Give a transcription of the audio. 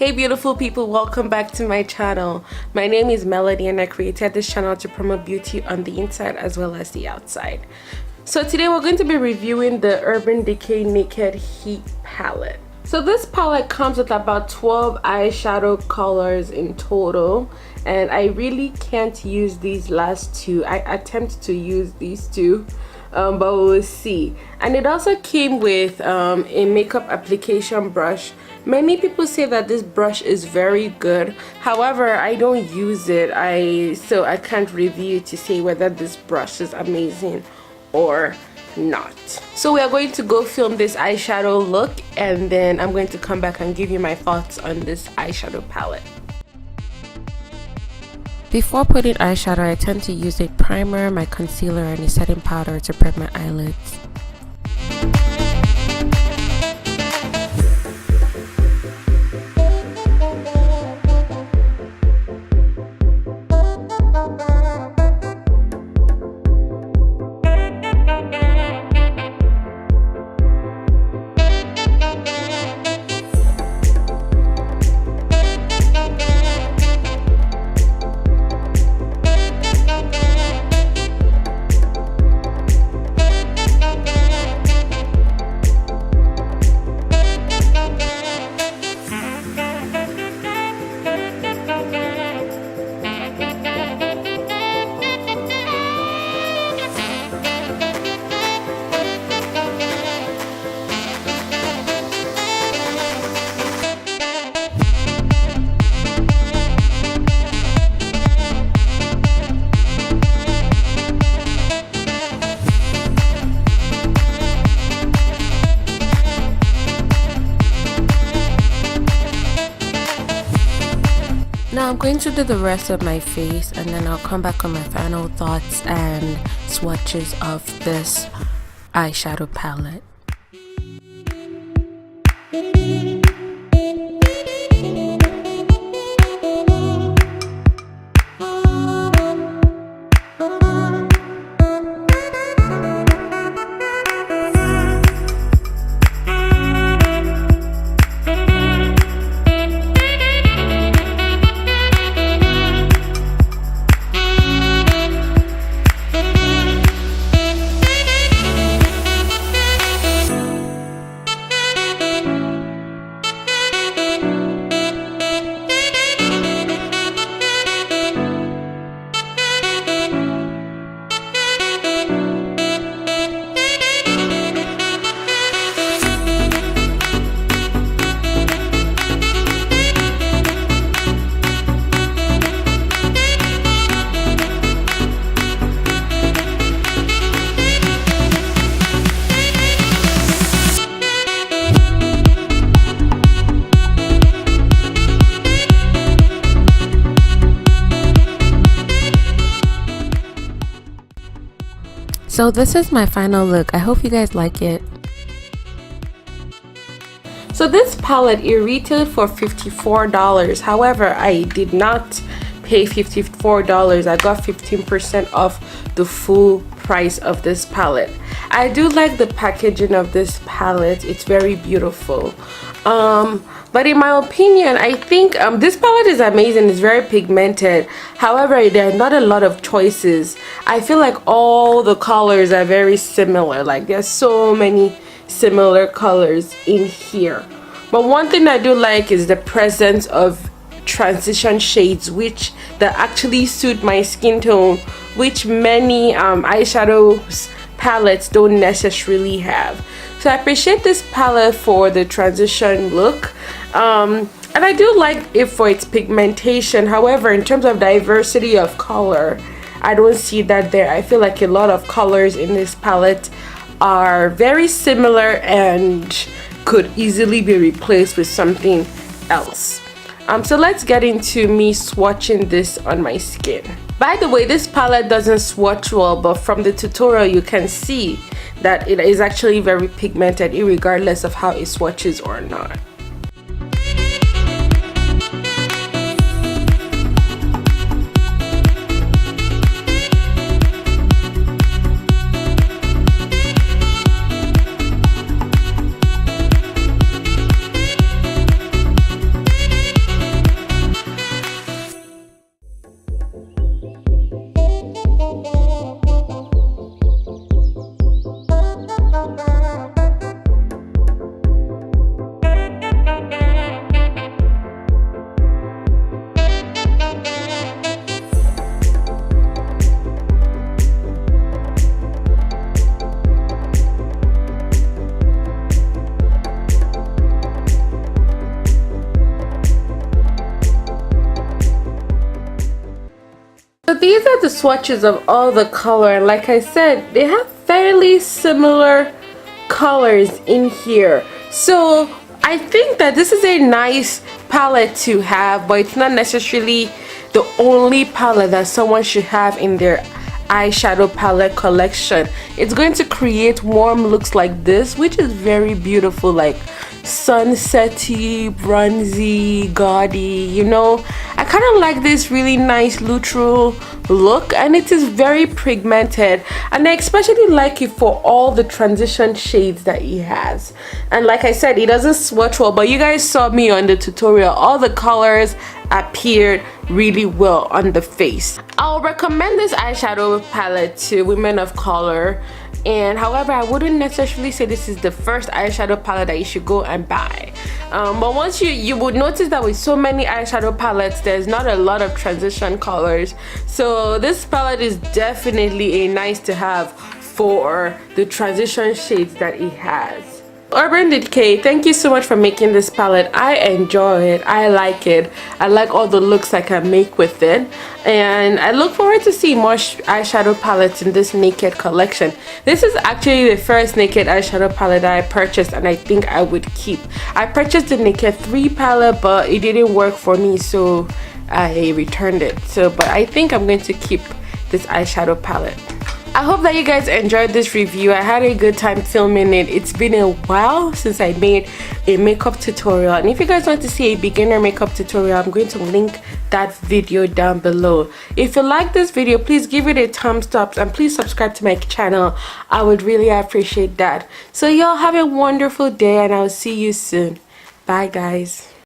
Hey beautiful people, welcome back to my channel. My name is Melody and I created this channel to promote beauty on the inside as well as the outside. So today we're going to be reviewing the Urban Decay Naked Heat palette. So this palette comes with about 12 eyeshadow colors in total, and I really can't use these last two. I attempt to use these two, but we'll see. And it also came with a makeup application brush. Many people say that this brush is very good. However, I don't use it, so I can't review to say whether this brush is amazing or not. So we are going to go film this eyeshadow look, and then I'm going to come back and give you my thoughts on this eyeshadow palette. Before putting eyeshadow, I tend to use a primer, my concealer, and a setting powder to prep my eyelids. Now I'm going to do the rest of my face, and then I'll come back on my final thoughts and swatches of this eyeshadow palette. So this is my final look. I hope you guys like it. So this palette, it retailed for $54. However, I did not pay $54. I got 15% off the full price of this palette. I do like the packaging of this palette. It's very beautiful. But in my opinion, I think this palette is amazing. It's very pigmented. However, there are not a lot of choices. I feel like all the colors are very similar. Like there's so many similar colors in here. But one thing I do like is the presence of transition shades that actually suit my skin tone, which many eyeshadow palettes don't necessarily have. So I appreciate this palette for the transition look, and I do like it for its pigmentation. However, in terms of diversity of color, I don't see that there. I feel like a lot of colors in this palette are very similar and could easily be replaced with something else. So let's get into me swatching this on my skin. By the way, this palette doesn't swatch well, but from the tutorial you can see that it is actually very pigmented, regardless of how it swatches or not. these are the swatches of all the color, and like I said, they have fairly similar colors in here. So I think that this is a nice palette to have, but it's not necessarily the only palette that someone should have in their eyeshadow palette collection. It's going to create warm looks like this, which is very beautiful, like sunsetty, bronzy, gaudy, you know. I kind of like this really nice neutral look, and it is very pigmented, and I especially like it for all the transition shades that he has. And like I said, it doesn't swatch well, but you guys saw me on the tutorial, all the colors appeared really well on the face. I'll recommend this eyeshadow palette to women of color, and however, I wouldn't necessarily say this is the first eyeshadow palette that you should go and buy. But once you would notice that with so many eyeshadow palettes, there's not a lot of transition colors, so this palette is definitely a nice to have for the transition shades that it has. Urban Decay, thank you so much for making this palette. I enjoy it, I like it, I like all the looks I can make with it, and I look forward to seeing more eyeshadow palettes in this Naked collection. This is actually the first Naked eyeshadow palette that I purchased, and I think I would keep. I purchased the Naked 3 palette, but it didn't work for me, so I returned it. But I think I'm going to keep this eyeshadow palette. I hope that you guys enjoyed this review. I had a good time filming it. It's been a while since I made a makeup tutorial, and if you guys want to see a beginner makeup tutorial, I'm going to link that video down below. If you like this video, please give it a thumbs up, and please subscribe to my channel. I would really appreciate that. So y'all have a wonderful day, and I'll see you soon. Bye guys.